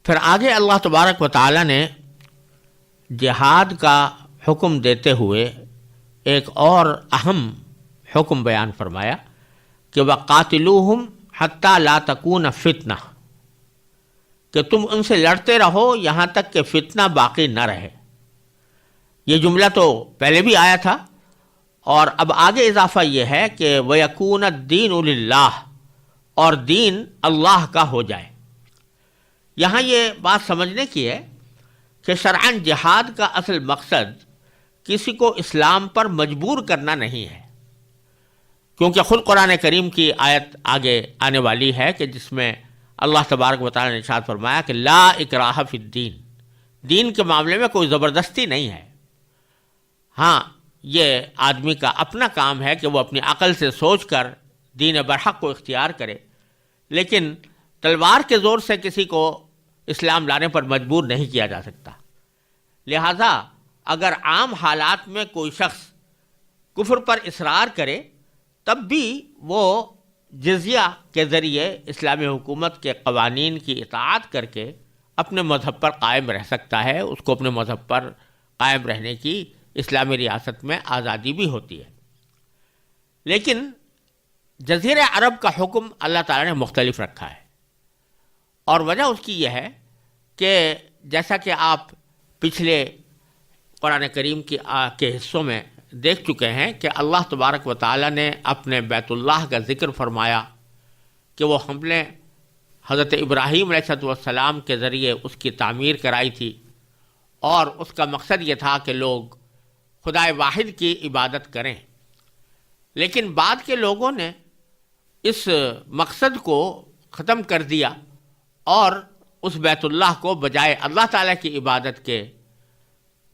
پھر آگے اللہ تبارک و تعالیٰ نے جہاد کا حکم دیتے ہوئے ایک اور اہم حکم بیان فرمایا کہ وَقَاتِلُوهُمْ حَتَّى لَا تَكُونَ فِتْنَةٌ، کہ تم ان سے لڑتے رہو یہاں تک کہ فتنہ باقی نہ رہے۔ یہ جملہ تو پہلے بھی آیا تھا، اور اب آگے اضافہ یہ ہے کہ وَيَكُونَ الدِّينُ لِلَّهِ، اور دین اللہ کا ہو جائے۔ یہاں یہ بات سمجھنے کی ہے کہ شرعاً جہاد کا اصل مقصد کسی کو اسلام پر مجبور کرنا نہیں ہے، کیونکہ خود قرآن کریم کی آیت آگے آنے والی ہے کہ جس میں اللہ تبارک و تعالیٰ نے ارشاد فرمایا کہ لا اکراہ فی الدین، دین کے معاملے میں کوئی زبردستی نہیں ہے۔ ہاں، یہ آدمی کا اپنا کام ہے کہ وہ اپنی عقل سے سوچ کر دین برحق کو اختیار کرے، لیکن تلوار کے زور سے کسی کو اسلام لانے پر مجبور نہیں کیا جا سکتا۔ لہٰذا اگر عام حالات میں کوئی شخص کفر پر اصرار کرے تب بھی وہ جزیہ کے ذریعے اسلامی حکومت کے قوانین کی اطاعت کر کے اپنے مذہب پر قائم رہ سکتا ہے، اس کو اپنے مذہب پر قائم رہنے کی اسلامی ریاست میں آزادی بھی ہوتی ہے۔ لیکن جزیرہ عرب کا حکم اللہ تعالیٰ نے مختلف رکھا ہے، اور وجہ اس کی یہ ہے کہ جیسا کہ آپ پچھلے قرآن کریم کے حصوں میں دیکھ چکے ہیں کہ اللہ تبارک و تعالیٰ نے اپنے بیت اللہ کا ذکر فرمایا کہ وہ ہم نے حضرت ابراہیم علیہ السلام کے ذریعے اس کی تعمیر کرائی تھی، اور اس کا مقصد یہ تھا کہ لوگ خدائے واحد کی عبادت کریں۔ لیکن بعد کے لوگوں نے اس مقصد کو ختم کر دیا اور اس بیت اللہ کو بجائے اللہ تعالیٰ کی عبادت کے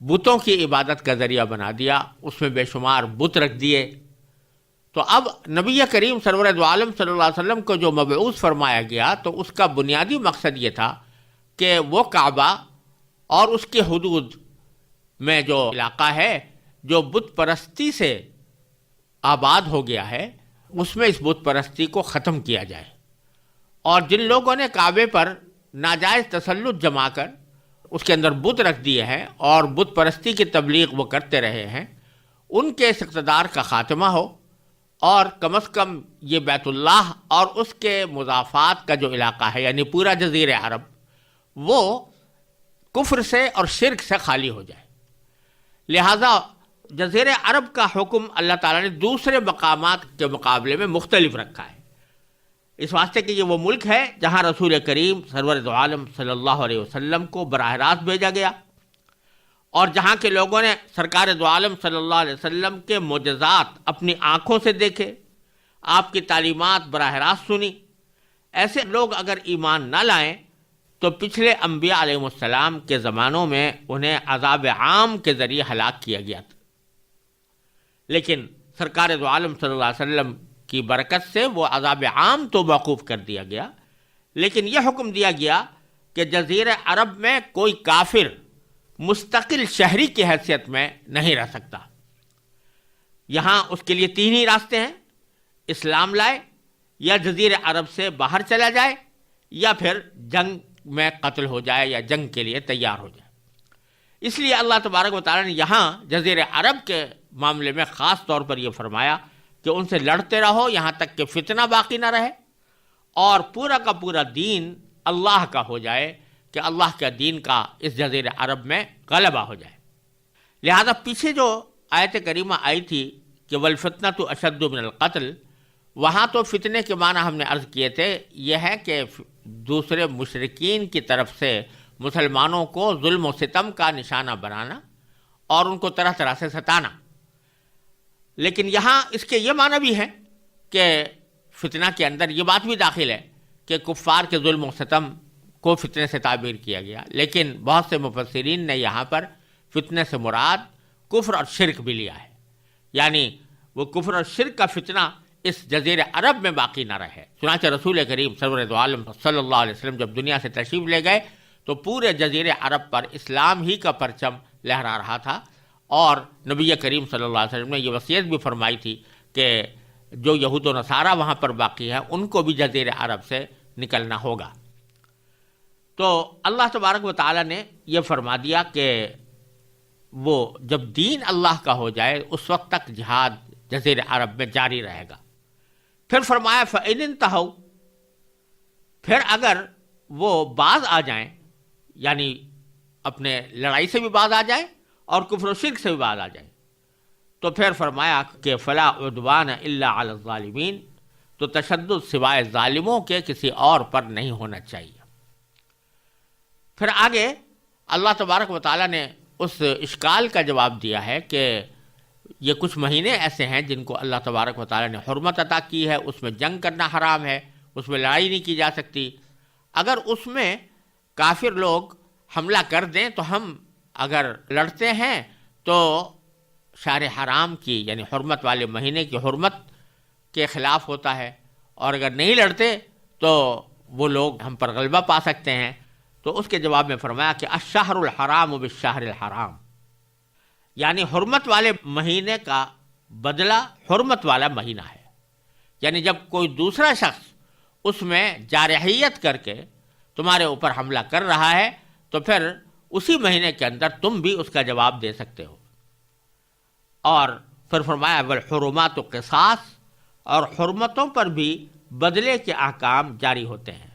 بتوں کی عبادت کا ذریعہ بنا دیا، اس میں بے شمار بت رکھ دیے۔ تو اب نبی کریم سرور دو عالم صلی اللہ علیہ وسلم کو جو مبعوث فرمایا گیا تو اس کا بنیادی مقصد یہ تھا کہ وہ کعبہ اور اس کے حدود میں جو علاقہ ہے جو بت پرستی سے آباد ہو گیا ہے، اس میں اس بت پرستی کو ختم کیا جائے، اور جن لوگوں نے کعبے پر ناجائز تسلط جما کر اس کے اندر بت رکھ دیے ہیں اور بت پرستی کی تبلیغ وہ کرتے رہے ہیں، ان کے اس اقتدار کا خاتمہ ہو، اور کم از کم یہ بیت اللہ اور اس کے مضافات کا جو علاقہ ہے یعنی پورا جزیرہ عرب وہ کفر سے اور شرک سے خالی ہو جائے۔ لہذا جزیرہ عرب کا حکم اللہ تعالیٰ نے دوسرے مقامات کے مقابلے میں مختلف رکھا ہے، اس واسطے کہ یہ وہ ملک ہے جہاں رسول کریم سرور دو عالم صلی اللہ علیہ وسلم کو براہ راست بھیجا گیا، اور جہاں کے لوگوں نے سرکار دو عالم صلی اللہ علیہ وسلم کے معجزات اپنی آنکھوں سے دیکھے، آپ کی تعلیمات براہ راست سنی۔ ایسے لوگ اگر ایمان نہ لائیں تو پچھلے انبیاء علیہ السلام کے زمانوں میں انہیں عذاب عام کے ذریعے ہلاک کیا گیا تھا، لیکن سرکار دو عالم صلی اللہ علیہ وسلم کی برکت سے وہ عذاب عام تو موقوف کر دیا گیا، لیکن یہ حکم دیا گیا کہ جزیرہ عرب میں کوئی کافر مستقل شہری کی حیثیت میں نہیں رہ سکتا۔ یہاں اس کے لیے تین ہی راستے ہیں، اسلام لائے، یا جزیرہ عرب سے باہر چلا جائے، یا پھر جنگ میں قتل ہو جائے یا جنگ کے لیے تیار ہو جائے۔ اس لیے اللہ تبارک و تعالیٰ نے یہاں جزیرہ عرب کے معاملے میں خاص طور پر یہ فرمایا کہ ان سے لڑتے رہو یہاں تک کہ فتنہ باقی نہ رہے، اور پورا کا پورا دین اللہ کا ہو جائے، کہ اللہ کے دین کا اس جزیرہ عرب میں غلبہ ہو جائے۔ لہذا پیچھے جو آیت کریمہ آئی تھی کہ والفتنۃ اشد من القتل، وہاں تو فتنے کے معنی ہم نے عرض کیے تھے، یہ ہے کہ دوسرے مشرکین کی طرف سے مسلمانوں کو ظلم و ستم کا نشانہ بنانا اور ان کو طرح طرح سے ستانا۔ لیکن یہاں اس کے یہ معنی بھی ہیں کہ فتنہ کے اندر یہ بات بھی داخل ہے کہ کفار کے ظلم و ستم کو فتنے سے تعبیر کیا گیا، لیکن بہت سے مفسرین نے یہاں پر فتنے سے مراد کفر اور شرک بھی لیا ہے، یعنی وہ کفر اور شرک کا فتنہ اس جزیرہ عرب میں باقی نہ رہے۔ چنانچہ رسول کریم سرور دو عالم صلی اللہ علیہ وسلم جب دنیا سے تشریف لے گئے تو پورے جزیرہ عرب پر اسلام ہی کا پرچم لہرا رہا تھا، اور نبی کریم صلی اللہ علیہ وسلم نے یہ وصیت بھی فرمائی تھی کہ جو یہود و نصارہ وہاں پر باقی ہیں ان کو بھی جزیرہ عرب سے نکلنا ہوگا۔ تو اللہ تبارک و تعالیٰ نے یہ فرما دیا کہ وہ جب دین اللہ کا ہو جائے اس وقت تک جہاد جزیر عرب میں جاری رہے گا۔ پھر فرمایا فَإِنِ انتہوا، پھر اگر وہ باز آ جائیں، یعنی اپنے لڑائی سے بھی باز آ جائیں اور کفر و شرک سے بھی باز آ جائیں، تو پھر فرمایا کہ فلا عدوان الا علی الظالمین، تو تشدد سوائے ظالموں کے کسی اور پر نہیں ہونا چاہیے۔ پھر آگے اللہ تبارک و تعالیٰ نے اس اشکال کا جواب دیا ہے کہ یہ کچھ مہینے ایسے ہیں جن کو اللہ تبارک و تعالیٰ نے حرمت عطا کی ہے، اس میں جنگ کرنا حرام ہے، اس میں لڑائی نہیں کی جا سکتی۔ اگر اس میں کافر لوگ حملہ کر دیں تو ہم اگر لڑتے ہیں تو شہر حرام کی یعنی حرمت والے مہینے کی حرمت کے خلاف ہوتا ہے، اور اگر نہیں لڑتے تو وہ لوگ ہم پر غلبہ پا سکتے ہیں۔ تو اس کے جواب میں فرمایا کہ الشہر الحرام بالشہر الحرام، یعنی حرمت والے مہینے کا بدلہ حرمت والا مہینہ ہے، یعنی جب کوئی دوسرا شخص اس میں جارحیت کر کے تمہارے اوپر حملہ کر رہا ہے تو پھر اسی مہینے کے اندر تم بھی اس کا جواب دے سکتے ہو۔ اور پھر فرمایا والحرمات قصاص، اور حرمتوں پر بھی بدلے کے احکام جاری ہوتے ہیں،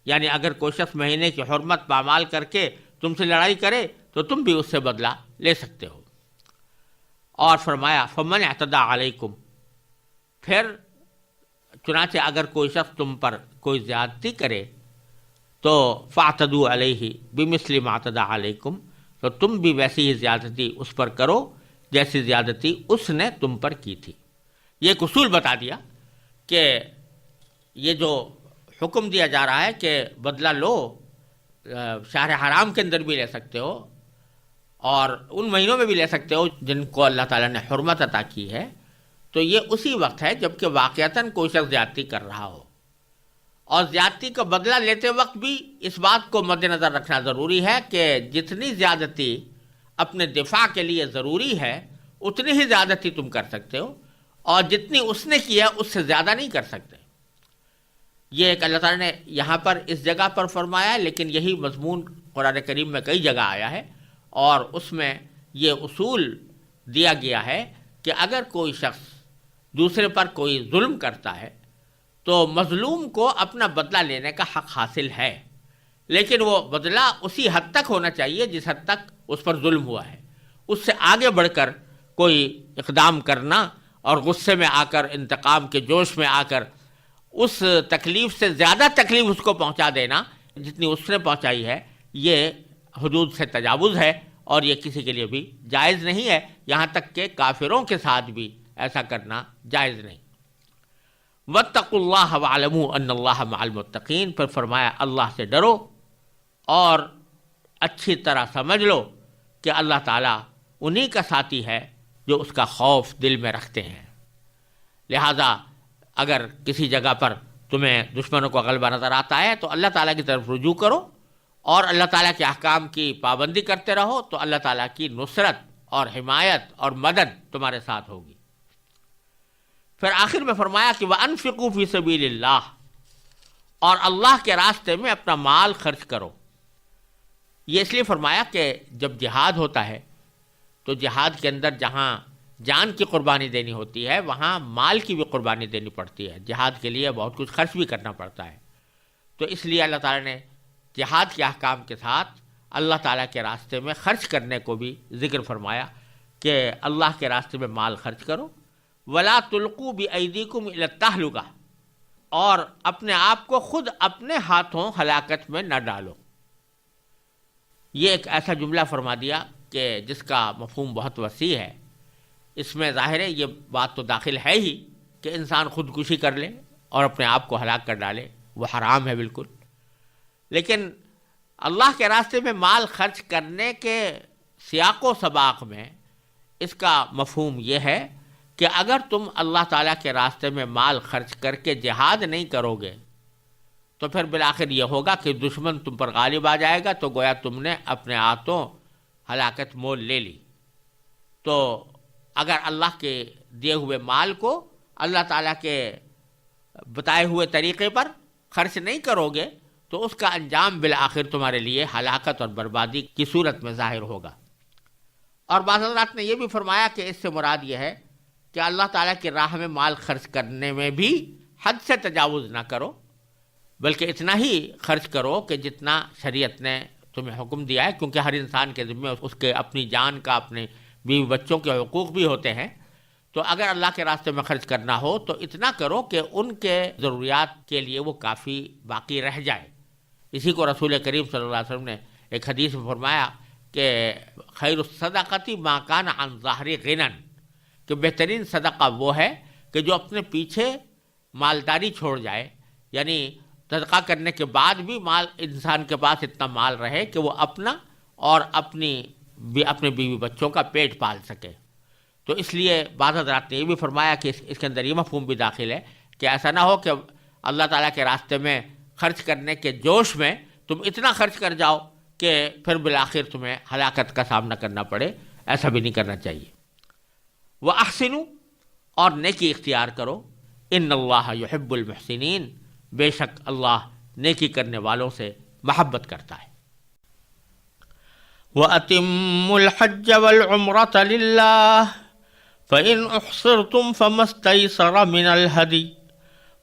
یعنی اگر کوئی شخص مہینے کی حرمت پامال کر کے تم سے لڑائی کرے تو تم بھی اس سے بدلہ لے سکتے ہو۔ اور فرمایا فمن اعتدى علیکم، پھر چنانچہ اگر کوئی شخص تم پر کوئی زیادتی کرے تو فاعتدوا علیہ بمثل ما اعتدى علیکم، تو تم بھی ویسی ہی زیادتی اس پر کرو جیسی زیادتی اس نے تم پر کی تھی۔ یہ ایک اصول بتا دیا کہ یہ جو حکم دیا جا رہا ہے کہ بدلہ لو، شہر حرام کے اندر بھی لے سکتے ہو اور ان مہینوں میں بھی لے سکتے ہو جن کو اللہ تعالیٰ نے حرمت عطا کی ہے، تو یہ اسی وقت ہے جب کہ واقعتاً کوئی شخص زیادتی کر رہا ہو، اور زیادتی کا بدلہ لیتے وقت بھی اس بات کو مد نظر رکھنا ضروری ہے کہ جتنی زیادتی اپنے دفاع کے لیے ضروری ہے اتنی ہی زیادتی تم کر سکتے ہو، اور جتنی اس نے کی ہے اس سے زیادہ نہیں کر سکتے۔ یہ ایک اللہ تعالیٰ نے یہاں پر اس جگہ پر فرمایا ہے، لیکن یہی مضمون قرآن کریم میں کئی جگہ آیا ہے، اور اس میں یہ اصول دیا گیا ہے کہ اگر کوئی شخص دوسرے پر کوئی ظلم کرتا ہے تو مظلوم کو اپنا بدلہ لینے کا حق حاصل ہے، لیکن وہ بدلہ اسی حد تک ہونا چاہیے جس حد تک اس پر ظلم ہوا ہے۔ اس سے آگے بڑھ کر کوئی اقدام کرنا اور غصے میں آ کر انتقام کے جوش میں آ کر اس تکلیف سے زیادہ تکلیف اس کو پہنچا دینا جتنی اس نے پہنچائی ہے، یہ حدود سے تجاوز ہے، اور یہ کسی کے لیے بھی جائز نہیں ہے، یہاں تک کہ کافروں کے ساتھ بھی ایسا کرنا جائز نہیں۔ واتقوا اللہ واعلموا ان اللہ مع المتقین، پھر فرمایا اللہ سے ڈرو اور اچھی طرح سمجھ لو کہ اللہ تعالیٰ انہی کا ساتھی ہے جو اس کا خوف دل میں رکھتے ہیں۔ لہذا اگر کسی جگہ پر تمہیں دشمنوں کا غلبہ نظر آتا ہے تو اللہ تعالیٰ کی طرف رجوع کرو اور اللہ تعالیٰ کے احکام کی پابندی کرتے رہو، تو اللہ تعالیٰ کی نصرت اور حمایت اور مدد تمہارے ساتھ ہوگی۔ پھر آخر میں فرمایا کہ وَأَنفِقُوا فِي سَبِيلِ اللَّهِ، اور اللہ کے راستے میں اپنا مال خرچ کرو۔ یہ اس لیے فرمایا کہ جب جہاد ہوتا ہے تو جہاد کے اندر جہاں جان کی قربانی دینی ہوتی ہے وہاں مال کی بھی قربانی دینی پڑتی ہے، جہاد کے لیے بہت کچھ خرچ بھی کرنا پڑتا ہے۔ تو اس لیے اللہ تعالیٰ نے جہاد کے احکام کے ساتھ اللہ تعالیٰ کے راستے میں خرچ کرنے کو بھی ذکر فرمایا کہ اللہ کے راستے میں مال خرچ کرو۔ وَلَا تُلْقُوا بِأَيْدِيكُمْ إِلَى التَّهْلُكَةِ، اور اپنے آپ کو خود اپنے ہاتھوں ہلاکت میں نہ ڈالو۔ یہ ایک ایسا جملہ فرما دیا کہ جس کا مفہوم بہت وسیع ہے۔ اس میں ظاہر ہے یہ بات تو داخل ہے ہی کہ انسان خودکشی کر لے اور اپنے آپ کو ہلاک کر ڈالے، وہ حرام ہے بالکل، لیکن اللہ کے راستے میں مال خرچ کرنے کے سیاق و سباق میں اس کا مفہوم یہ ہے کہ اگر تم اللہ تعالیٰ کے راستے میں مال خرچ کر کے جہاد نہیں کرو گے تو پھر بالآخر یہ ہوگا کہ دشمن تم پر غالب آ جائے گا، تو گویا تم نے اپنے ہاتھوں ہلاکت مول لے لی۔ تو اگر اللہ کے دیے ہوئے مال کو اللہ تعالیٰ کے بتائے ہوئے طریقے پر خرچ نہیں کرو گے تو اس کا انجام بالآخر تمہارے لیے ہلاکت اور بربادی کی صورت میں ظاہر ہوگا۔ اور بعض حضرات نے یہ بھی فرمایا کہ اس سے مراد یہ ہے کہ اللہ تعالیٰ کی راہ میں مال خرچ کرنے میں بھی حد سے تجاوز نہ کرو، بلکہ اتنا ہی خرچ کرو کہ جتنا شریعت نے تمہیں حکم دیا ہے، کیونکہ ہر انسان کے ذمے اس کے اپنی جان کا، اپنے بیوی بچوں کے حقوق بھی ہوتے ہیں۔ تو اگر اللہ کے راستے میں خرچ کرنا ہو تو اتنا کرو کہ ان کے ضروریات کے لیے وہ کافی باقی رہ جائے۔ اسی کو رسول کریم صلی اللہ علیہ وسلم نے ایک حدیث میں فرمایا کہ خیر الصدقۃ ما کان عن ظہر غنی، کہ بہترین صدقہ وہ ہے کہ جو اپنے پیچھے مالداری چھوڑ جائے، یعنی صدقہ کرنے کے بعد بھی انسان کے پاس اتنا مال رہے کہ وہ اپنا اور اپنے بیوی بچوں کا پیٹ پال سکے۔ تو اس لیے بعض حضرات نے یہ بھی فرمایا کہ اس کے اندر یہ مفہوم بھی داخل ہے کہ ایسا نہ ہو کہ اللہ تعالیٰ کے راستے میں خرچ کرنے کے جوش میں تم اتنا خرچ کر جاؤ کہ پھر بالآخر تمہیں ہلاکت کا سامنا کرنا پڑے، ایسا بھی نہیں کرنا چاہیے۔ وَأَحْسِنُوا، اور نیکی اختیار کرو، ان اللہ یحب المحسنین، بے شک اللہ نیکی کرنے والوں سے محبت کرتا ہے۔ وَأَتِمُّوا الْحَجَّ وَالْعُمْرَةَ لِلَّهِ فَإِنْ أُحْصِرْتُمْ فَمَا اسْتَيْسَرَ مِنَ الْهَدْيِ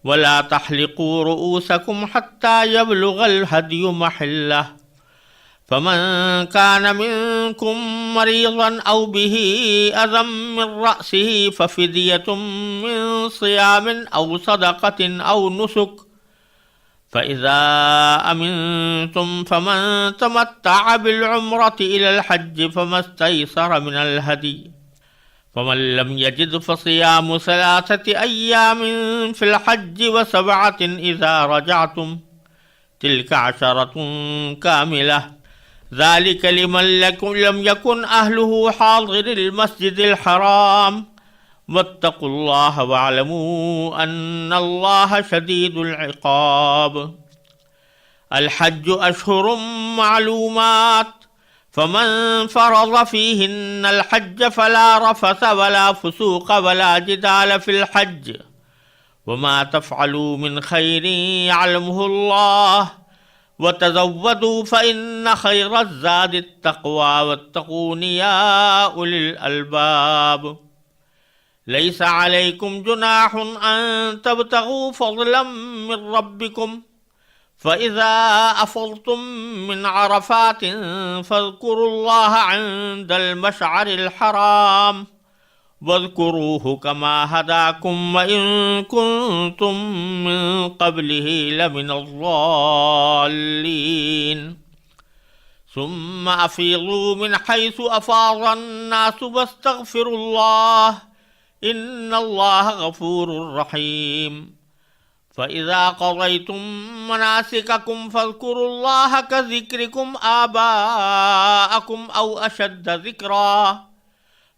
وَلَا تَحْلِقُوا رُؤُوسَكُمْ حَتَّى يَبْلُغَ الْهَدْيُ مَحِلَّهُ فَمَنْ كَانَ مِنْكُمْ مَرِيضًا أَوْ بِهِ أَذًى مِنْ رَأْسِهِ فَفِدْيَةٌ مِنْ صِيَامٍ أَوْ صَدَقَةٍ أَوْ نُسُكٍ فَإِذَا أَمِنْتُمْ فَمَنْ تَمَتَّعَ بِالْعُمْرَةِ إِلَى الْحَجِّ فَمَا اسْتَيْسَرَ مِنَ الْهَدْيِ فَمَنْ لَمْ يَجِدْ فَصِيَامُ 3 أَيَّامٍ فِي الْحَجِّ و7 إِذَا رَجَعْتُمْ تِلْكَ 10 كَامِلَةٌ ذَلِكَ لِمَنْ لَمْ يَكُنْ أَهْلُهُ حَاضِرِ الْمَسْجِدِ الْحَرَامِ وَاتَّقُوا اللَّهَ وَاعْلَمُوا أَنَّ اللَّهَ شَدِيدُ الْعِقَابِ۔ الْحَجُّ أَشْهُرٌ مَّعْلُومَاتٌ فَمَن فَرَضَ فِيهِنَّ الْحَجَّ فَلَا رَفَثَ وَلَا فُسُوقَ وَلَا جِدَالَ فِي الْحَجِّ وَمَا تَفْعَلُوا مِنْ خَيْرٍ يَعْلَمْهُ اللَّهُ وَتَزَوَّدُوا فَإِنَّ خَيْرَ الزَّادِ التَّقْوَىٰ وَاتَّقُونِ يَا أُولِي الْأَلْبَابِ۔ لَيْسَ عَلَيْكُمْ جُنَاحٌ أَن تَبْتَغُوا فَضْلًا مِّن رَّبِّكُمْ فَإِذَا أَفَضْتُم مِّنْ عَرَفَاتٍ فاذكروا الله عند المشعر الحرام واذكروه كما هداكم وإن كنتم من قبله لمن الضالين ثم أفيضوا من حيث أفاض الناس واستغفروا الله إن الله غفور رحيم فَإِذَا قَضَيْتُم مَّنَاسِكَكُمْ فاذكروا الله كذكركم آباءكم أو أشد ذكرا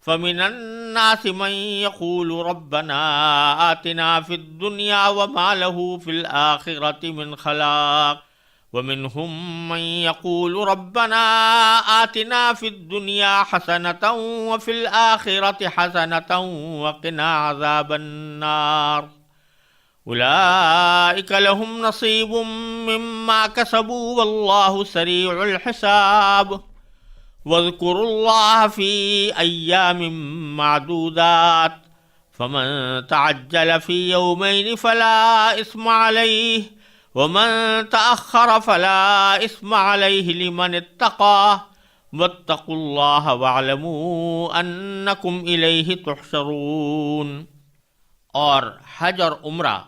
فمن الناس من يقول ربنا آتنا في الدنيا وما له في الآخرة من خلاق ومنهم من يقول ربنا آتنا في الدنيا حسنة وفي الآخرة حسنة وقنا عذاب النار أولئك لهم نصيب مما كسبوا والله سريع الحساب واذكروا الله في أيام معدودات فمن تعجل في يومين فلا إثم عليه ومن تأخر فلا إثم عليه لمن اتقى واتقوا الله واعلموا أنكم إليه تحشرون۔ اور حج اور عمرہ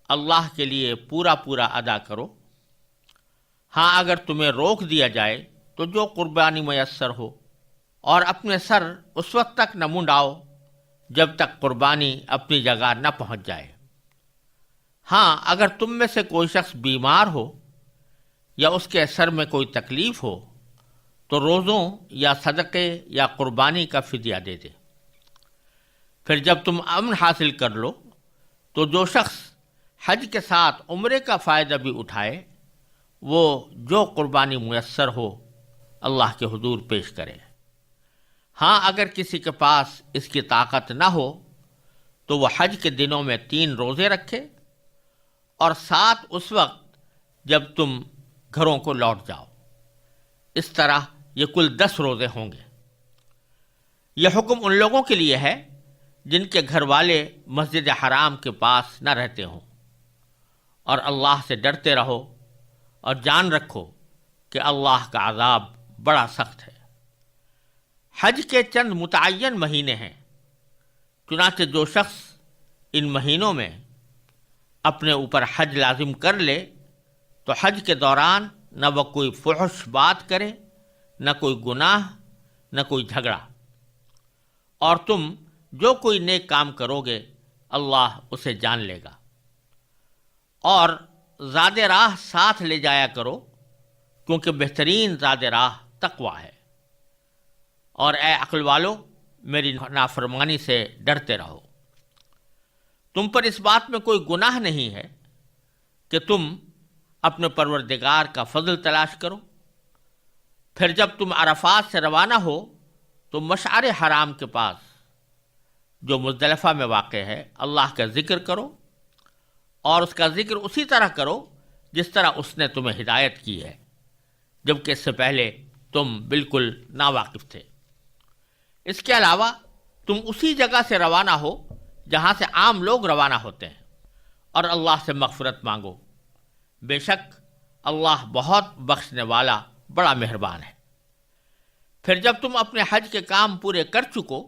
اللہ کے لیے پورا پورا ادا کرو۔ ہاں اگر تمہیں روک دیا جائے تو جو قربانی میسر ہو، اور اپنے سر اس وقت تک نہ منڈاؤ جب تک قربانی اپنی جگہ نہ پہنچ جائے۔ ہاں اگر تم میں سے کوئی شخص بیمار ہو یا اس کے سر میں کوئی تکلیف ہو تو روزوں یا صدقے یا قربانی کا فدیہ دے دے۔ پھر جب تم امن حاصل کر لو تو جو شخص حج کے ساتھ عمرے کا فائدہ بھی اٹھائے وہ جو قربانی میسر ہو اللہ کے حضور پیش کرے۔ ہاں اگر کسی کے پاس اس کی طاقت نہ ہو تو وہ حج کے دنوں میں 3 روزے رکھے اور 7 اس وقت جب تم گھروں کو لوٹ جاؤ۔ اس طرح یہ کل 10 روزے ہوں گے۔ یہ حکم ان لوگوں کے لیے ہے جن کے گھر والے مسجد حرام کے پاس نہ رہتے ہوں، اور اللہ سے ڈرتے رہو اور جان رکھو کہ اللہ کا عذاب بڑا سخت ہے۔ حج کے چند متعین مہینے ہیں، چنانچہ جو شخص ان مہینوں میں اپنے اوپر حج لازم کر لے تو حج کے دوران نہ وہ کوئی فحش بات کرے، نہ کوئی گناہ، نہ کوئی جھگڑا، اور تم جو کوئی نیک کام کرو گے اللہ اسے جان لے گا۔ اور زاد راہ ساتھ لے جایا کرو، کیونکہ بہترین زاد راہ تقوی ہے۔ اور اے عقل والو، میری نافرمانی سے ڈرتے رہو۔ تم پر اس بات میں کوئی گناہ نہیں ہے کہ تم اپنے پروردگار کا فضل تلاش کرو۔ پھر جب تم عرفات سے روانہ ہو تو مشعر حرام کے پاس جو مزدلفہ میں واقع ہے اللہ کا ذکر کرو، اور اس کا ذکر اسی طرح کرو جس طرح اس نے تمہیں ہدایت کی ہے، جبکہ اس سے پہلے تم بالکل ناواقف تھے۔ اس کے علاوہ تم اسی جگہ سے روانہ ہو جہاں سے عام لوگ روانہ ہوتے ہیں، اور اللہ سے مغفرت مانگو، بے شک اللہ بہت بخشنے والا بڑا مہربان ہے۔ پھر جب تم اپنے حج کے کام پورے کر چکو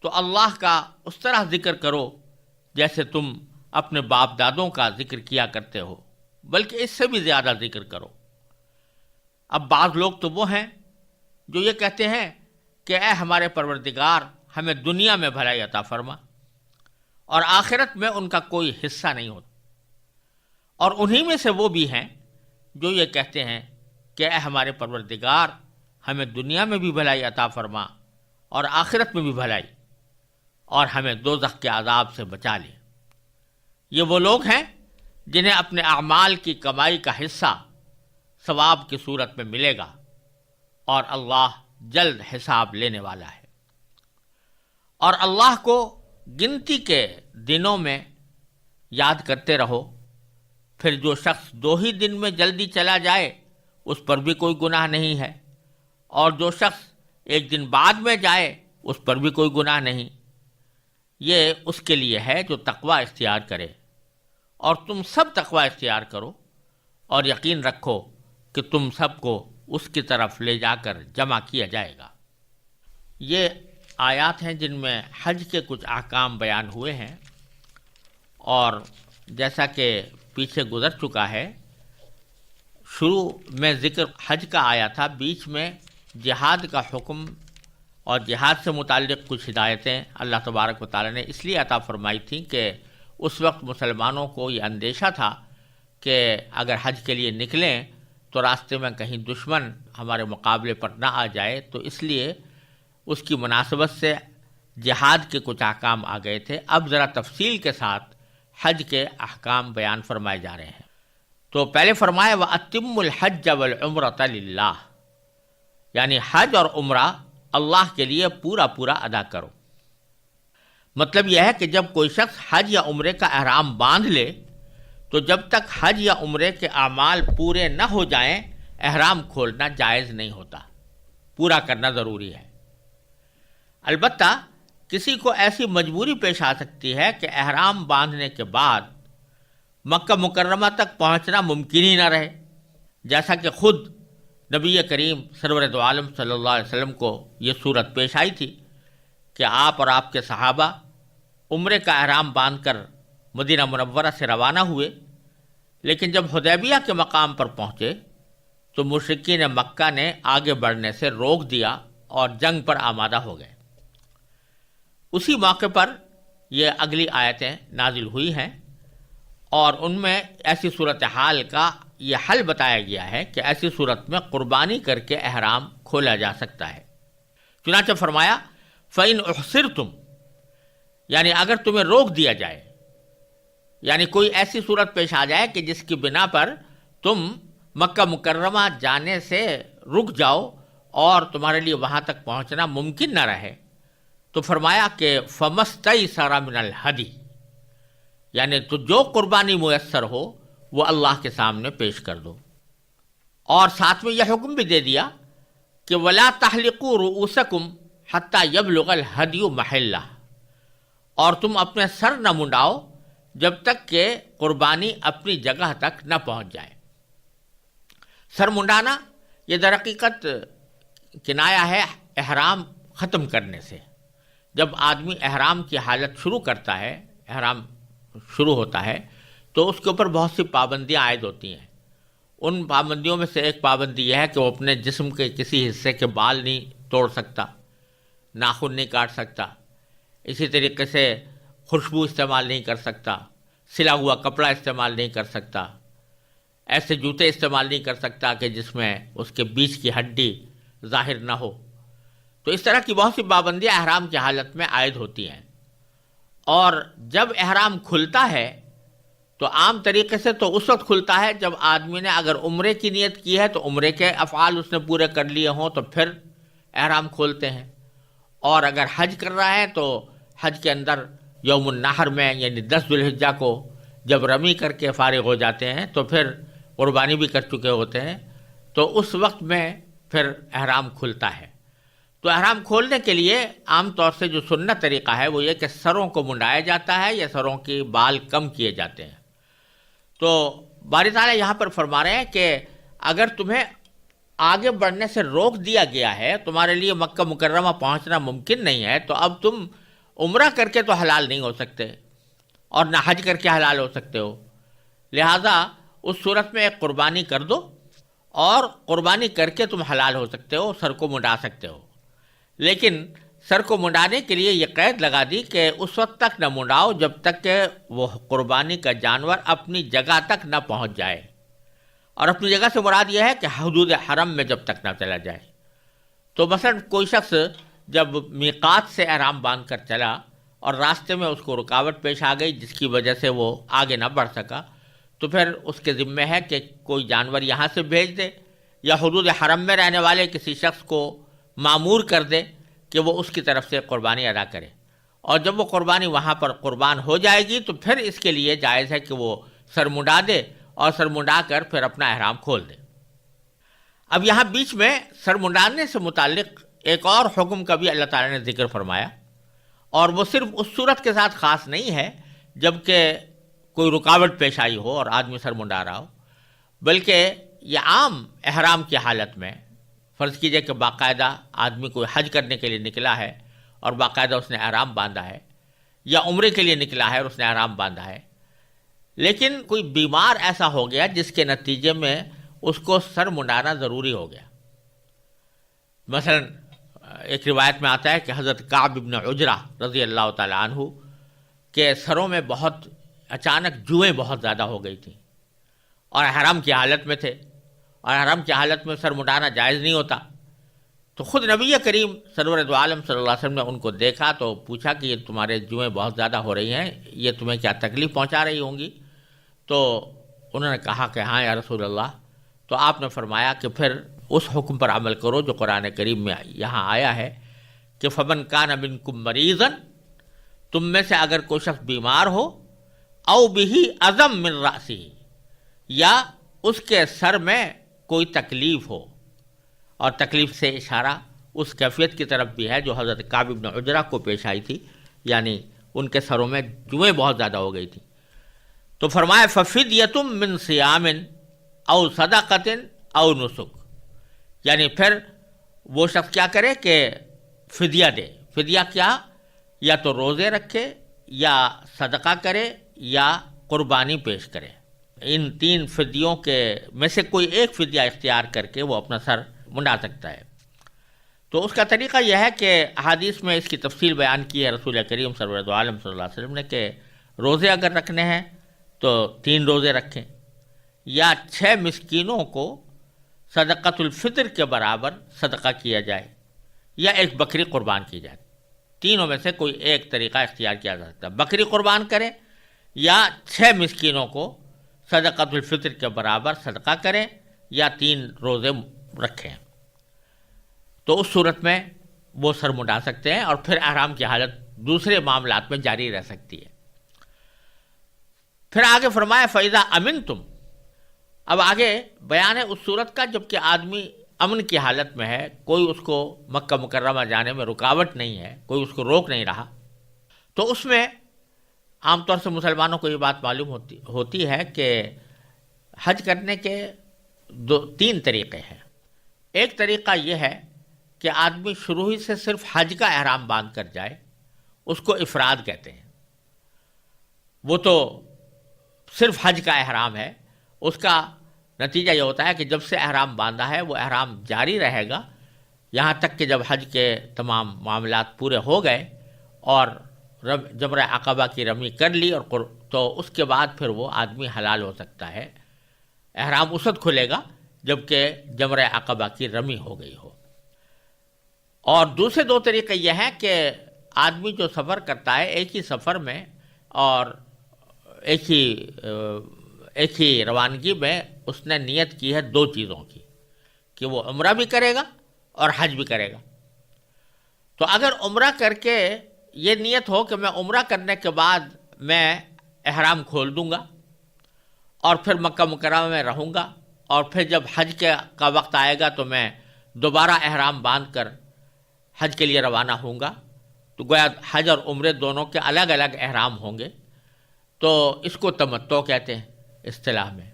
تو اللہ کا اس طرح ذکر کرو جیسے تم اپنے باپ دادوں کا ذکر کیا کرتے ہو، بلکہ اس سے بھی زیادہ ذکر کرو۔ اب بعض لوگ تو وہ ہیں جو یہ کہتے ہیں کہ اے ہمارے پروردگار، ہمیں دنیا میں بھلائی عطا فرما، اور آخرت میں ان کا کوئی حصہ نہیں ہوتا۔ اور انہی میں سے وہ بھی ہیں جو یہ کہتے ہیں کہ اے ہمارے پروردگار، ہمیں دنیا میں بھی بھلائی عطا فرما اور آخرت میں بھی بھلائی، اور ہمیں دوزخ کے عذاب سے بچا لے۔ یہ وہ لوگ ہیں جنہیں اپنے اعمال کی کمائی کا حصہ ثواب کی صورت میں ملے گا، اور اللہ جلد حساب لینے والا ہے۔ اور اللہ کو گنتی کے دنوں میں یاد کرتے رہو، پھر جو شخص 2 ہی دن میں جلدی چلا جائے اس پر بھی کوئی گناہ نہیں ہے، اور جو شخص 1 دن بعد میں جائے اس پر بھی کوئی گناہ نہیں۔ یہ اس کے لیے ہے جو تقوی اختیار کرے، اور تم سب تقوی اختیار کرو، اور یقین رکھو کہ تم سب کو اس کی طرف لے جا کر جمع کیا جائے گا۔ یہ آیات ہیں جن میں حج کے کچھ احکام بیان ہوئے ہیں، اور جیسا کہ پیچھے گزر چکا ہے، شروع میں ذکر حج کا آیا تھا، بیچ میں جہاد کا حکم اور جہاد سے متعلق کچھ ہدایتیں اللہ تبارک و تعالی نے اس لیے عطا فرمائی تھیں کہ اس وقت مسلمانوں کو یہ اندیشہ تھا کہ اگر حج کے لیے نکلیں تو راستے میں کہیں دشمن ہمارے مقابلے پر نہ آ جائے، تو اس لیے اس کی مناسبت سے جہاد کے کچھ احکام آ گئے تھے۔ اب ذرا تفصیل کے ساتھ حج کے احکام بیان فرمائے جا رہے ہیں۔ تو پہلے فرمایا وَأَتِمُّ الْحَجَّ وَالْعُمْرَةَ لِلَّهِ، یعنی حج اور عمرہ اللہ کے لیے پورا پورا ادا کرو۔ مطلب یہ ہے کہ جب کوئی شخص حج یا عمرے کا احرام باندھ لے تو جب تک حج یا عمرے کے اعمال پورے نہ ہو جائیں احرام کھولنا جائز نہیں ہوتا، پورا کرنا ضروری ہے۔ البتہ کسی کو ایسی مجبوری پیش آ سکتی ہے کہ احرام باندھنے کے بعد مکہ مکرمہ تک پہنچنا ممکن ہی نہ رہے، جیسا کہ خود نبی کریم سرور دو عالم صلی اللہ علیہ وسلم کو یہ صورت پیش آئی تھی کہ آپ اور آپ کے صحابہ عمرے کا احرام باندھ کر مدینہ منورہ سے روانہ ہوئے، لیکن جب حدیبیہ کے مقام پر پہنچے تو مشرکین مکہ نے آگے بڑھنے سے روک دیا اور جنگ پر آمادہ ہو گئے۔ اسی موقع پر یہ اگلی آیتیں نازل ہوئی ہیں، اور ان میں ایسی صورتحال کا یہ حل بتایا گیا ہے کہ ایسی صورت میں قربانی کر کے احرام کھولا جا سکتا ہے۔ چنانچہ فرمایا فَإِنْ أُحْصِرْتُمْ، یعنی اگر تمہیں روک دیا جائے، یعنی کوئی ایسی صورت پیش آ جائے کہ جس کی بنا پر تم مکہ مکرمہ جانے سے رک جاؤ اور تمہارے لیے وہاں تک پہنچنا ممکن نہ رہے، تو فرمایا کہ فَمَسْتَيْسَرَ مِنَ الْهَدِيِ، یعنی تو جو قربانی میسر ہو وہ اللہ کے سامنے پیش کر دو۔ اور ساتھ میں یہ حکم بھی دے دیا کہ وَلَا تَحْلِقُوا رُؤُوسَكُمْ حَتَّى يَبْلُغَ الْهَدْيُ مَحِلَّهُ، اور تم اپنے سر نہ منڈاؤ جب تک کہ قربانی اپنی جگہ تک نہ پہنچ جائے۔ سر منڈانا یہ در حقیقت کنایا ہے احرام ختم کرنے سے۔ جب آدمی احرام کی حالت شروع کرتا ہے، احرام شروع ہوتا ہے، تو اس کے اوپر بہت سی پابندیاں عائد ہوتی ہیں۔ ان پابندیوں میں سے ایک پابندی یہ ہے کہ وہ اپنے جسم کے کسی حصے کے بال نہیں توڑ سکتا، ناخن نہیں کاٹ سکتا، اسی طریقے سے خوشبو استعمال نہیں کر سکتا، سلا ہوا کپڑا استعمال نہیں کر سکتا، ایسے جوتے استعمال نہیں کر سکتا کہ جس میں اس کے بیچ کی ہڈی ظاہر نہ ہو۔ تو اس طرح کی بہت سی پابندیاں احرام کی حالت میں عائد ہوتی ہیں۔ اور جب احرام کھلتا ہے تو عام طریقے سے تو اس وقت کھلتا ہے جب آدمی نے اگر عمرے کی نیت کی ہے تو عمرے کے افعال اس نے پورے کر لیے ہوں تو پھر احرام کھولتے ہیں، اور اگر حج کر رہا ہے تو حج کے اندر یوم النحر میں یعنی 10 ذو الحجہ کو جب رمی کر کے فارغ ہو جاتے ہیں تو پھر قربانی بھی کر چکے ہوتے ہیں، تو اس وقت میں پھر احرام کھلتا ہے۔ تو احرام کھولنے کے لیے عام طور سے جو سنت طریقہ ہے وہ یہ کہ سروں کو منڈایا جاتا ہے یا سروں کی بال کم کیے جاتے ہیں۔ تو باری تعالیٰ یہاں پر فرما رہے ہیں کہ اگر تمہیں آگے بڑھنے سے روک دیا گیا ہے، تمہارے لیے مکہ مکرمہ پہنچنا ممکن نہیں ہے، تو اب تم عمرہ کر کے تو حلال نہیں ہو سکتے اور نہ حج کر کے حلال ہو سکتے ہو، لہٰذا اس صورت میں ایک قربانی کر دو، اور قربانی کر کے تم حلال ہو سکتے ہو، سر کو منڈا سکتے ہو۔ لیکن سر کو منڈانے کے لیے یہ قید لگا دی کہ اس وقت تک نہ منڈاؤ جب تک کہ وہ قربانی کا جانور اپنی جگہ تک نہ پہنچ جائے، اور اپنی جگہ سے مراد یہ ہے کہ حدود حرم میں جب تک نہ چلا جائے۔ تو مثلا کوئی شخص جب میقات سے احرام باندھ کر چلا اور راستے میں اس کو رکاوٹ پیش آ گئی جس کی وجہ سے وہ آگے نہ بڑھ سکا، تو پھر اس کے ذمے ہے کہ کوئی جانور یہاں سے بھیج دے یا حدود حرم میں رہنے والے کسی شخص کو مامور کر دے کہ وہ اس کی طرف سے قربانی ادا کرے، اور جب وہ قربانی وہاں پر قربان ہو جائے گی تو پھر اس کے لیے جائز ہے کہ وہ سر منڈا دے اور سر منڈا کر پھر اپنا احرام کھول دے۔ اب یہاں بیچ میں سر منڈانے سے متعلق ایک اور حکم کا بھی اللہ تعالیٰ نے ذکر فرمایا، اور وہ صرف اس صورت کے ساتھ خاص نہیں ہے جب کہ کوئی رکاوٹ پیش آئی ہو اور آدمی سر منڈا رہا ہو، بلکہ یہ عام احرام کی حالت میں فرض کیجئے کہ باقاعدہ آدمی کوئی حج کرنے کے لیے نکلا ہے اور باقاعدہ اس نے احرام باندھا ہے، یا عمرے کے لیے نکلا ہے اور اس نے احرام باندھا ہے، لیکن کوئی بیمار ایسا ہو گیا جس کے نتیجے میں اس کو سر منڈانا ضروری ہو گیا۔ مثلا ایک روایت میں آتا ہے کہ حضرت کعب بن عجرہ رضی اللہ تعالیٰ عنہ کے سروں میں بہت اچانک جوئیں بہت زیادہ ہو گئی تھیں اور احرام کی حالت میں تھے، اور احرام کی حالت میں سر منڈانا جائز نہیں ہوتا۔ تو خود نبی کریم سرور دو عالم صلی اللہ علیہ وسلم نے ان کو دیکھا تو پوچھا کہ یہ تمہارے جوئیں بہت زیادہ ہو رہی ہیں، یہ تمہیں کیا تکلیف پہنچا رہی ہوں گی؟ تو انہوں نے کہا کہ ہاں یا رسول اللہ۔ تو آپ نے فرمایا کہ پھر اس حکم پر عمل کرو جو قرآن کریم میں یہاں آیا ہے کہ فمن کان منکم مریضا، تم میں سے اگر کوئی شخص بیمار ہو، او بہ اذم من رأسہ، یا اس کے سر میں کوئی تکلیف ہو، اور تکلیف سے اشارہ اس کیفیت کی طرف بھی ہے جو حضرت کعب بن عجرہ کو پیش آئی تھی، یعنی ان کے سروں میں جوئیں بہت زیادہ ہو گئی تھیں۔ تو فرمایا ففدیۃ من صیام او صدقۃ او نسک، یعنی پھر وہ شخص کیا کرے کہ فدیہ دے۔ فدیہ کیا؟ یا تو روزے رکھے، یا صدقہ کرے، یا قربانی پیش کرے۔ ان تین فدیوں کے میں سے کوئی ایک فدیہ اختیار کر کے وہ اپنا سر منڈا سکتا ہے۔ تو اس کا طریقہ یہ ہے کہ احادیث میں اس کی تفصیل بیان کی ہے رسول کریم سرور دو عالم صلی اللہ علیہ وسلم نے کہ روزے اگر رکھنے ہیں تو 3 روزے رکھیں، یا 6 مسکینوں کو صدقۃ الفطر کے برابر صدقہ کیا جائے، یا ایک بکری قربان کی جائے۔ تینوں میں سے کوئی ایک طریقہ اختیار کیا جا سکتا ہے، بکری قربان کریں یا 6 مسکینوں کو صدقۃ الفطر کے برابر صدقہ کریں، یا 3 روزے رکھیں۔ تو اس صورت میں وہ سر منڈا سکتے ہیں، اور پھر احرام کی حالت دوسرے معاملات میں جاری رہ سکتی ہے۔ پھر آگے فرمایا فَإِذَا أَمِنْتُمْ، اب آگے بیان ہے اس صورت کا جب کہ آدمی امن کی حالت میں ہے، کوئی اس کو مکہ مکرمہ جانے میں رکاوٹ نہیں ہے، کوئی اس کو روک نہیں رہا، تو اس میں عام طور سے مسلمانوں کو یہ بات معلوم ہوتی ہے کہ حج کرنے کے تین طریقے ہیں۔ ایک طریقہ یہ ہے کہ آدمی شروع ہی سے صرف حج کا احرام باندھ کر جائے، اس کو افراد کہتے ہیں۔ وہ تو صرف حج کا احرام ہے، اس کا نتیجہ یہ ہوتا ہے کہ جب سے احرام باندھا ہے وہ احرام جاری رہے گا یہاں تک کہ جب حج کے تمام معاملات پورے ہو گئے اور جمرہ عقبہ کی رمی کر لی اور تو اس کے بعد پھر وہ آدمی حلال ہو سکتا ہے۔ احرام اس وقت کھلے گا جب کہ جمرہ عقبہ کی رمی ہو گئی ہو۔ اور دوسرے دو طریقے یہ ہیں کہ آدمی جو سفر کرتا ہے ایک ہی سفر میں اور ایک ہی روانگی میں اس نے نیت کی ہے دو چیزوں کی، کہ وہ عمرہ بھی کرے گا اور حج بھی کرے گا۔ تو اگر عمرہ کر کے یہ نیت ہو کہ میں عمرہ کرنے کے بعد میں احرام کھول دوں گا اور پھر مکہ مکرمہ میں رہوں گا اور پھر جب حج کا وقت آئے گا تو میں دوبارہ احرام باندھ کر حج کے لیے روانہ ہوں گا، تو گویا حج اور عمرے دونوں کے الگ الگ احرام ہوں گے، تو اس کو تمتع کہتے ہیں اصطلاح میں۔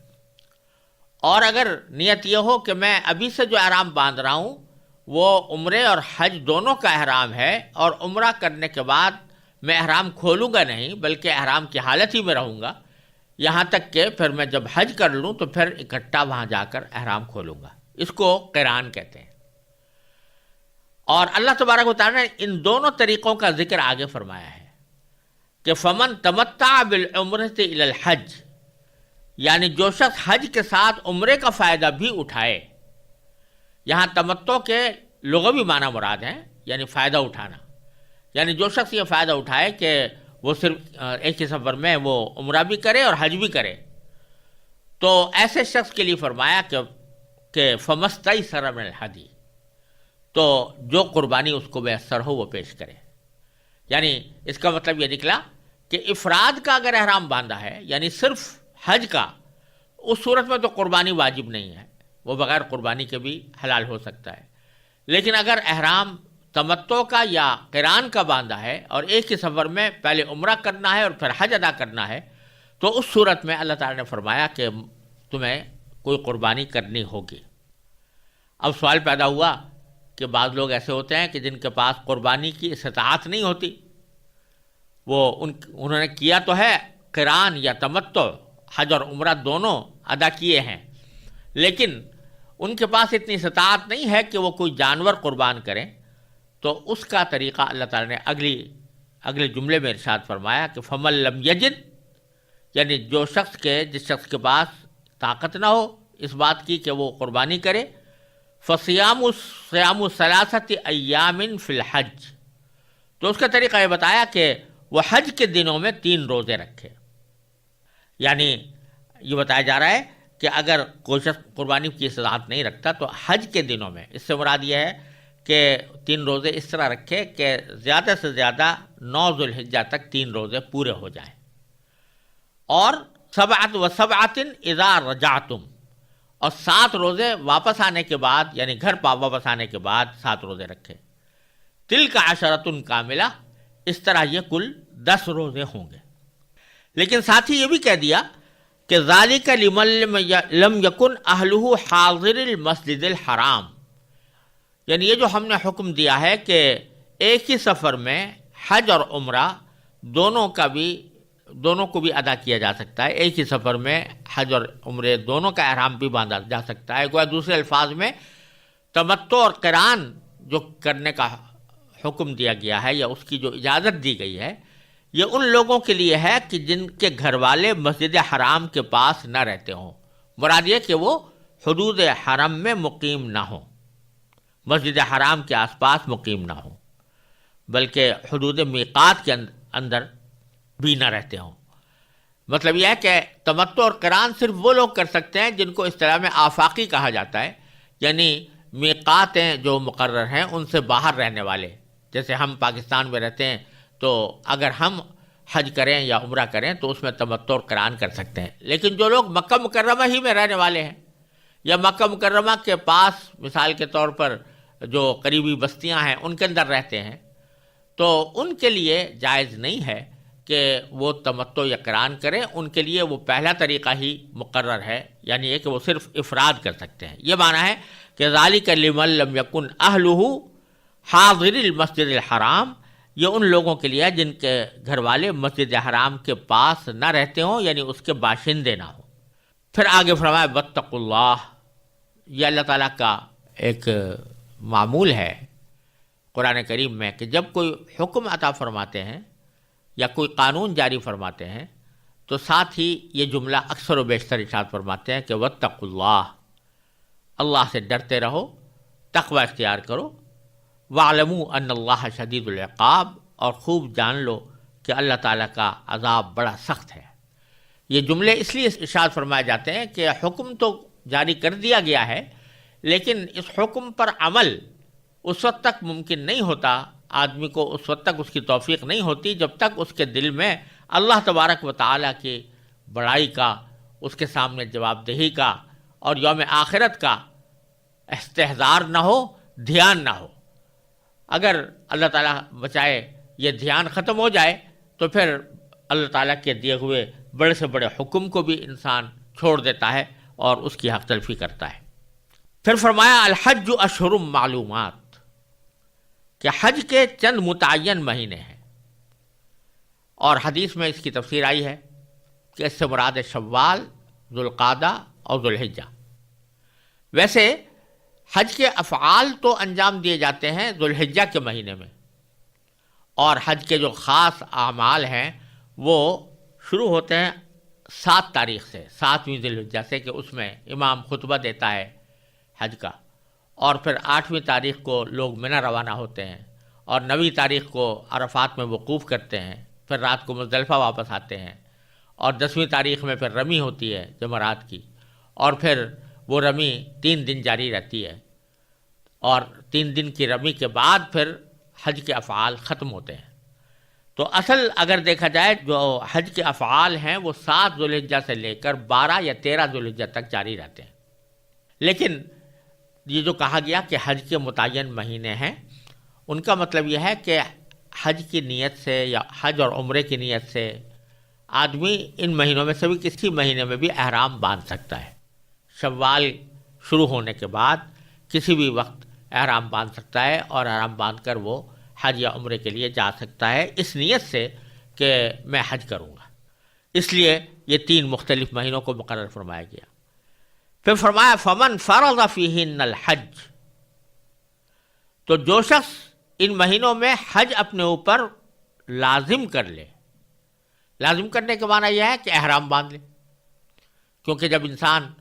اور اگر نیت یہ ہو کہ میں ابھی سے جو احرام باندھ رہا ہوں وہ عمرے اور حج دونوں کا احرام ہے اور عمرہ کرنے کے بعد میں احرام کھولوں گا نہیں بلکہ احرام کی حالت ہی میں رہوں گا یہاں تک کہ پھر میں جب حج کر لوں تو پھر اکٹھا وہاں جا کر احرام کھولوں گا، اس کو قران کہتے ہیں۔ اور اللہ تبارک و تعالیٰ نے ان دونوں طریقوں کا ذکر آگے فرمایا ہے کہ فمن تمتع بالعمرۃ الی الحج، یعنی جو شخص حج کے ساتھ عمرے کا فائدہ بھی اٹھائے۔ یہاں تمتع کے لغوی معنی مراد ہیں، یعنی فائدہ اٹھانا، یعنی جو شخص یہ فائدہ اٹھائے کہ وہ صرف ایک ہی سفر میں وہ عمرہ بھی کرے اور حج بھی کرے، تو ایسے شخص کے لیے فرمایا کہ فمستیسر من الہدی، تو جو قربانی اس کو میسر ہو وہ پیش کرے۔ یعنی اس کا مطلب یہ نکلا کہ افراد کا اگر احرام باندھا ہے یعنی صرف حج کا، اس صورت میں تو قربانی واجب نہیں ہے، وہ بغیر قربانی کے بھی حلال ہو سکتا ہے۔ لیکن اگر احرام تمتع کا یا قران کا باندھا ہے اور ایک ہی سفر میں پہلے عمرہ کرنا ہے اور پھر حج ادا کرنا ہے، تو اس صورت میں اللہ تعالیٰ نے فرمایا کہ تمہیں کوئی قربانی کرنی ہوگی۔ اب سوال پیدا ہوا کہ بعض لوگ ایسے ہوتے ہیں کہ جن کے پاس قربانی کی استطاعت نہیں ہوتی، وہ انہوں نے کیا تو ہے قران یا تمتع، حج اور عمرہ دونوں ادا کیے ہیں، لیکن ان کے پاس اتنی استطاعت نہیں ہے کہ وہ کوئی جانور قربان کریں، تو اس کا طریقہ اللہ تعالیٰ نے اگلے جملے میں ارشاد فرمایا کہ فمن لم یجد، یعنی جس شخص کے پاس طاقت نہ ہو اس بات کی کہ وہ قربانی کرے، فصیام ثلاثۃ ایام فی الحج، تو اس کا طریقہ یہ بتایا کہ وہ حج کے دنوں میں 3 روزے رکھے۔ یعنی یہ بتایا جا رہا ہے کہ اگر کوئی شخص قربانی کی استطاعت نہیں رکھتا تو حج کے دنوں میں، اس سے مراد یہ ہے کہ 3 روزے اس طرح رکھے کہ زیادہ سے زیادہ 9 ذوالحجہ تک 3 روزے پورے ہو جائیں، اور 7 و7 اذا رجعتم، اور 7 روزے واپس آنے کے بعد، یعنی گھر واپس آنے کے بعد 7 روزے رکھے۔ تلک عشرۃ کاملہ، اس طرح یہ کل 10 روزے ہوں گے۔ لیکن ساتھ ہی یہ بھی کہہ دیا کہ ذالک لمن لم یکن اہلہ حاضر المسجد الحرام، یعنی یہ جو ہم نے حکم دیا ہے کہ ایک ہی سفر میں حج اور عمرہ دونوں کو بھی ادا کیا جا سکتا ہے، ایک ہی سفر میں حج اور عمرے دونوں کا احرام بھی باندھا جا سکتا ہے۔ گویا دوسرے الفاظ میں تمتع اور قران جو کرنے کا حکم دیا گیا ہے یا اس کی جو اجازت دی گئی ہے، یہ ان لوگوں کے لیے ہے کہ جن کے گھر والے مسجد حرام کے پاس نہ رہتے ہوں، مراد یہ کہ وہ حدود حرم میں مقیم نہ ہوں، مسجد حرام کے آس پاس مقیم نہ ہوں، بلکہ حدود میقات کے اندر بھی نہ رہتے ہوں۔ مطلب یہ ہے کہ تمتع اور قران صرف وہ لوگ کر سکتے ہیں جن کو اصطلاح میں آفاقی کہا جاتا ہے، یعنی میقاتیں جو مقرر ہیں ان سے باہر رہنے والے۔ جیسے ہم پاکستان میں رہتے ہیں تو اگر ہم حج کریں یا عمرہ کریں تو اس میں تمتع قران کر سکتے ہیں. لیکن جو لوگ مکہ مکرمہ ہی میں رہنے والے ہیں یا مکہ مکرمہ کے پاس مثال کے طور پر جو قریبی بستیاں ہیں ان کے اندر رہتے ہیں تو ان کے لیے جائز نہیں ہے کہ وہ تمتع یا قران کریں. ان کے لیے وہ پہلا طریقہ ہی مقرر ہے، یعنی یہ کہ وہ صرف افراد کر سکتے ہیں. یہ معنی ہے کہ ذالک لمن لم یکن اہلہ حاضر المسجد الحرام، یہ ان لوگوں کے لیے جن کے گھر والے مسجد حرام کے پاس نہ رہتے ہوں، یعنی اس کے باشندے نہ ہوں. پھر آگے فرمایا واتقوا اللہ، یہ اللہ تعالیٰ کا ایک معمول ہے قرآن کریم میں کہ جب کوئی حکم عطا فرماتے ہیں یا کوئی قانون جاری فرماتے ہیں تو ساتھ ہی یہ جملہ اکثر و بیشتر ارشاد فرماتے ہیں کہ واتقوا اللہ، اللہ سے ڈرتے رہو، تقوی اختیار کرو. وَاعْلَمُوا أَنَّ اللَّهَ شَدِيدُ الْعِقَابِ، اور خوب جان لو کہ اللہ تعالیٰ کا عذاب بڑا سخت ہے. یہ جملے اس لیے ارشاد فرمائے جاتے ہیں کہ حکم تو جاری کر دیا گیا ہے، لیکن اس حکم پر عمل اس وقت تک ممکن نہیں ہوتا، آدمی کو اس وقت تک اس کی توفیق نہیں ہوتی جب تک اس کے دل میں اللہ تبارک و تعالیٰ کی بڑائی کا، اس کے سامنے جواب دہی کا اور یوم آخرت کا استحضار نہ ہو، دھیان نہ ہو. اگر اللہ تعالیٰ بچائے یہ دھیان ختم ہو جائے تو پھر اللہ تعالیٰ کے دیے ہوئے بڑے سے بڑے حکم کو بھی انسان چھوڑ دیتا ہے اور اس کی حق تلفی کرتا ہے. پھر فرمایا الحج اشہر معلومات، کہ حج کے چند متعین مہینے ہیں، اور حدیث میں اس کی تفسیر آئی ہے کہ اس سے مراد شوال، ذوالقعدہ اور ذوالحجہ. ویسے حج کے افعال تو انجام دیے جاتے ہیں ذوالحجہ کے مہینے میں، اور حج کے جو خاص اعمال ہیں وہ شروع ہوتے ہیں 7 تاریخ سے، 7ویں ذی الحجہ سے، کہ اس میں امام خطبہ دیتا ہے حج کا، اور پھر 8ویں تاریخ کو لوگ منی روانہ ہوتے ہیں، اور 9ویں تاریخ کو عرفات میں وقوف کرتے ہیں، پھر رات کو مزدلفہ واپس آتے ہیں، اور 10ویں تاریخ میں پھر رمی ہوتی ہے جمرات کی، اور پھر وہ رمی 3 دن جاری رہتی ہے، اور 3 دن کی رمی کے بعد پھر حج کے افعال ختم ہوتے ہیں. تو اصل اگر دیکھا جائے جو حج کے افعال ہیں وہ 7 ذوالحجہ سے لے کر 12 یا 13 ذوالحجہ تک جاری رہتے ہیں. لیکن یہ جو کہا گیا کہ حج کے متعین مہینے ہیں، ان کا مطلب یہ ہے کہ حج کی نیت سے یا حج اور عمرے کی نیت سے آدمی ان مہینوں میں سے بھی کسی مہینے میں بھی احرام باندھ سکتا ہے. شوال شروع ہونے کے بعد کسی بھی وقت احرام باندھ سکتا ہے، اور احرام باندھ کر وہ حج یا عمرے کے لیے جا سکتا ہے اس نیت سے کہ میں حج کروں گا. اس لیے یہ 3 مختلف مہینوں کو مقرر فرمایا گیا. پھر فرمایا فمن فرض فیہن الحج، تو جو شخص ان مہینوں میں حج اپنے اوپر لازم کر لے. لازم کرنے کے معنی یہ ہے کہ احرام باندھ لے، کیونکہ جب انسان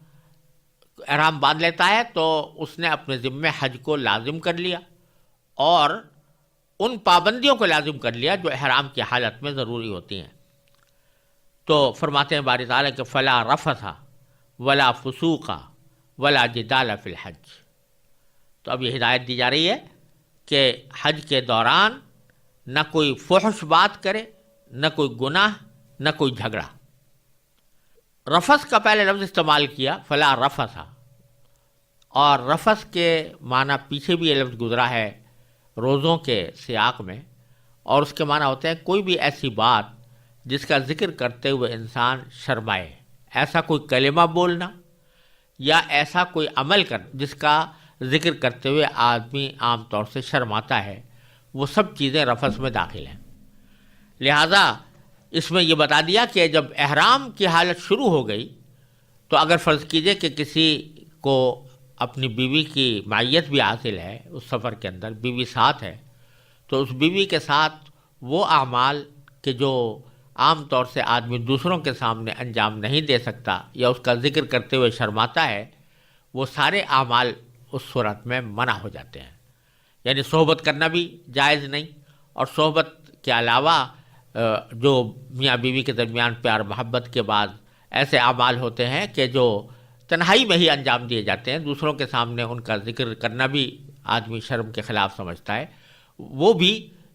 احرام باندھ لیتا ہے تو اس نے اپنے ذمے حج کو لازم کر لیا اور ان پابندیوں کو لازم کر لیا جو احرام کی حالت میں ضروری ہوتی ہیں. تو فرماتے ہیں باری تعالیٰ کہ فلا رفث ولا فسوق ولا جدال فی الحج. تو اب یہ ہدایت دی جا رہی ہے کہ حج کے دوران نہ کوئی فحش بات کرے، نہ کوئی گناہ، نہ کوئی جھگڑا. رفث کا پہلے لفظ استعمال کیا فلا رفث، اور رفث کے معنی پیچھے بھی یہ لفظ گزرا ہے روزوں کے سیاق میں، اور اس کے معنی ہوتے ہیں کوئی بھی ایسی بات جس کا ذکر کرتے ہوئے انسان شرمائے. ایسا کوئی کلمہ بولنا یا ایسا کوئی عمل کر جس کا ذکر کرتے ہوئے آدمی عام طور سے شرماتا ہے، وہ سب چیزیں رفث میں داخل ہیں. لہذا اس میں یہ بتا دیا کہ جب احرام کی حالت شروع ہو گئی تو اگر فرض کیجئے کہ کسی کو اپنی بیوی کی معیت بھی حاصل ہے، اس سفر کے اندر بیوی ساتھ ہے، تو اس بیوی کے ساتھ وہ اعمال کہ جو عام طور سے آدمی دوسروں کے سامنے انجام نہیں دے سکتا یا اس کا ذکر کرتے ہوئے شرماتا ہے، وہ سارے اعمال اس صورت میں منع ہو جاتے ہیں. یعنی صحبت کرنا بھی جائز نہیں، اور صحبت کے علاوہ جو میاں بیوی کے درمیان پیار محبت کے بعد ایسے اعمال ہوتے ہیں کہ جو تنہائی میں ہی انجام دیے جاتے ہیں، دوسروں کے سامنے ان کا ذکر کرنا بھی آدمی شرم کے خلاف سمجھتا ہے، وہ بھی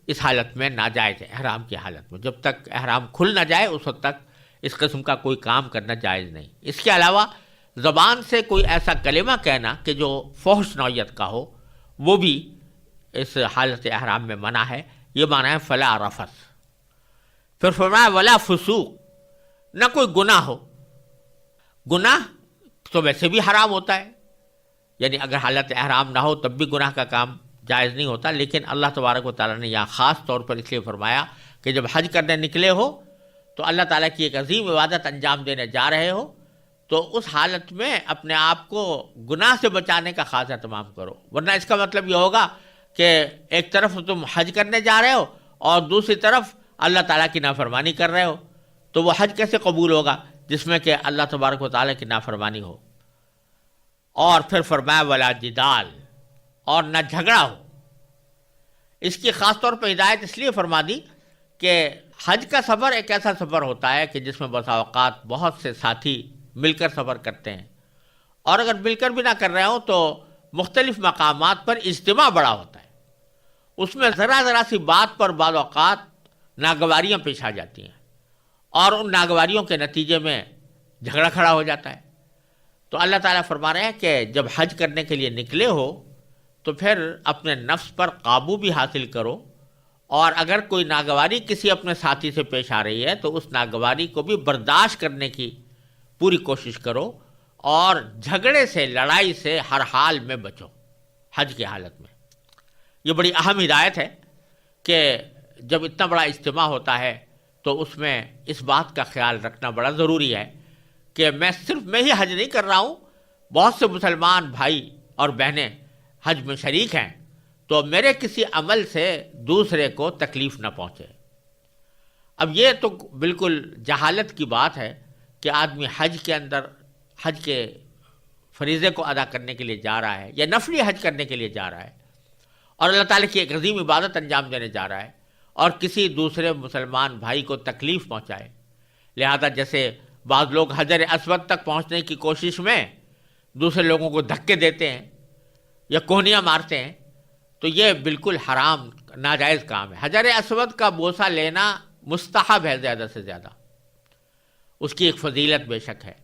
اس حالت میں ناجائز ہے، احرام کی حالت میں۔ جب تک احرام کھل نہ جائے اس وقت تک اس قسم کا کوئی کام کرنا جائز نہیں۔ اس کے علاوہ زبان سے کوئی ایسا کلمہ کہنا کہ جو فحش نوعیت کا ہو، وہ بھی اس حالت احرام میں منع ہے۔ یہ معنی ہے فلا رفث۔ پھر فرمایا ولا فسوق، نہ کوئی گناہ ہو۔ گناہ تو ویسے بھی حرام ہوتا ہے، یعنی اگر حالت احرام نہ ہو تب بھی گناہ کا کام جائز نہیں ہوتا، لیکن اللہ تبارک و تعالیٰ نے یہاں خاص طور پر اس لیے فرمایا کہ جب حج کرنے نکلے ہو تو اللہ تعالیٰ کی ایک عظیم عبادت انجام دینے جا رہے ہو، تو اس حالت میں اپنے آپ کو گناہ سے بچانے کا خاص اہتمام کرو، ورنہ اس کا مطلب یہ ہوگا کہ ایک طرف تم حج کرنے جا رہے ہو اور دوسری طرف اللہ تعالیٰ کی نافرمانی کر رہے ہو، تو وہ حج کیسے قبول ہوگا جس میں کہ اللہ تبارک و تعالیٰ کی نافرمانی ہو۔ اور پھر فرمایا ولا جدال، اور نہ جھگڑا ہو۔ اس کی خاص طور پہ ہدایت اس لیے فرما دی کہ حج کا سفر ایک ایسا سفر ہوتا ہے کہ جس میں بسا اوقات بہت سے ساتھی مل کر سفر کرتے ہیں، اور اگر مل کر بھی نہ کر رہے ہوں تو مختلف مقامات پر اجتماع بڑا ہوتا ہے، اس میں ذرا ذرا سی بات پر بعض اوقات ناگواریاں پیش آ جاتی ہیں، اور ان ناگواریوں کے نتیجے میں جھگڑا کھڑا ہو جاتا ہے۔ تو اللہ تعالیٰ فرما رہے ہیں کہ جب حج کرنے کے لیے نکلے ہو تو پھر اپنے نفس پر قابو بھی حاصل کرو، اور اگر کوئی ناگواری کسی اپنے ساتھی سے پیش آ رہی ہے تو اس ناگواری کو بھی برداشت کرنے کی پوری کوشش کرو، اور جھگڑے سے، لڑائی سے ہر حال میں بچو حج کی حالت میں۔ یہ بڑی اہم ہدایت ہے کہ جب اتنا بڑا اجتماع ہوتا ہے تو اس میں اس بات کا خیال رکھنا بڑا ضروری ہے کہ صرف میں ہی حج نہیں کر رہا ہوں، بہت سے مسلمان بھائی اور بہنیں حج میں شریک ہیں، تو میرے کسی عمل سے دوسرے کو تکلیف نہ پہنچے۔ اب یہ تو بالکل جہالت کی بات ہے کہ آدمی حج کے اندر حج کے فریضے کو ادا کرنے کے لیے جا رہا ہے یا نفلی حج کرنے کے لیے جا رہا ہے، اور اللہ تعالیٰ کی ایک عظیم عبادت انجام دینے جا رہا ہے، اور کسی دوسرے مسلمان بھائی کو تکلیف پہنچائے۔ لہذا جیسے بعض لوگ حجر اسود تک پہنچنے کی کوشش میں دوسرے لوگوں کو دھکے دیتے ہیں یا کوہنیاں مارتے ہیں، تو یہ بالکل حرام ناجائز کام ہے۔ حجر اسود کا بوسہ لینا مستحب ہے زیادہ سے زیادہ، اس کی ایک فضیلت بے شک ہے،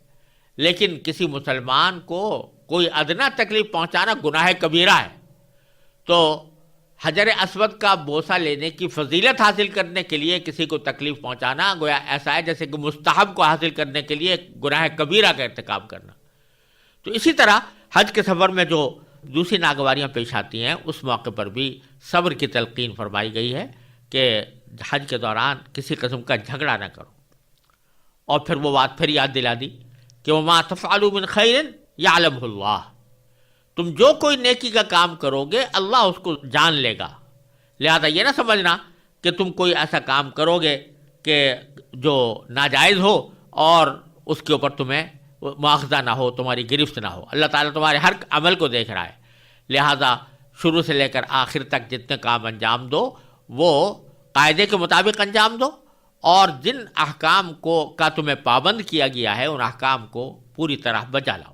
لیکن کسی مسلمان کو کوئی ادنا تکلیف پہنچانا گناہ کبیرہ ہے۔ تو حجر اسود کا بوسہ لینے کی فضیلت حاصل کرنے کے لیے کسی کو تکلیف پہنچانا گویا ایسا ہے جیسے کہ مستحب کو حاصل کرنے کے لیے گناہ کبیرہ کا ارتکاب کرنا۔ تو اسی طرح حج کے سفر میں جو دوسری ناگواریاں پیش آتی ہیں اس موقع پر بھی صبر کی تلقین فرمائی گئی ہے کہ حج کے دوران کسی قسم کا جھگڑا نہ کرو۔ اور پھر وہ بات پھر یاد دلا دی کہ وما تفعلوا من خیر یعلمہ اللہ، تم جو کوئی نیکی کا کام کرو گے اللہ اس کو جان لے گا۔ لہذا یہ نہ سمجھنا کہ تم کوئی ایسا کام کرو گے کہ جو ناجائز ہو اور اس کے اوپر تمہیں مواخذہ نہ ہو، تمہاری گرفت نہ ہو۔ اللہ تعالیٰ تمہارے ہر عمل کو دیکھ رہا ہے، لہذا شروع سے لے کر آخر تک جتنے کام انجام دو وہ قاعدے کے مطابق انجام دو، اور جن احکام کا تمہیں پابند کیا گیا ہے ان احکام کو پوری طرح بجا لاؤ۔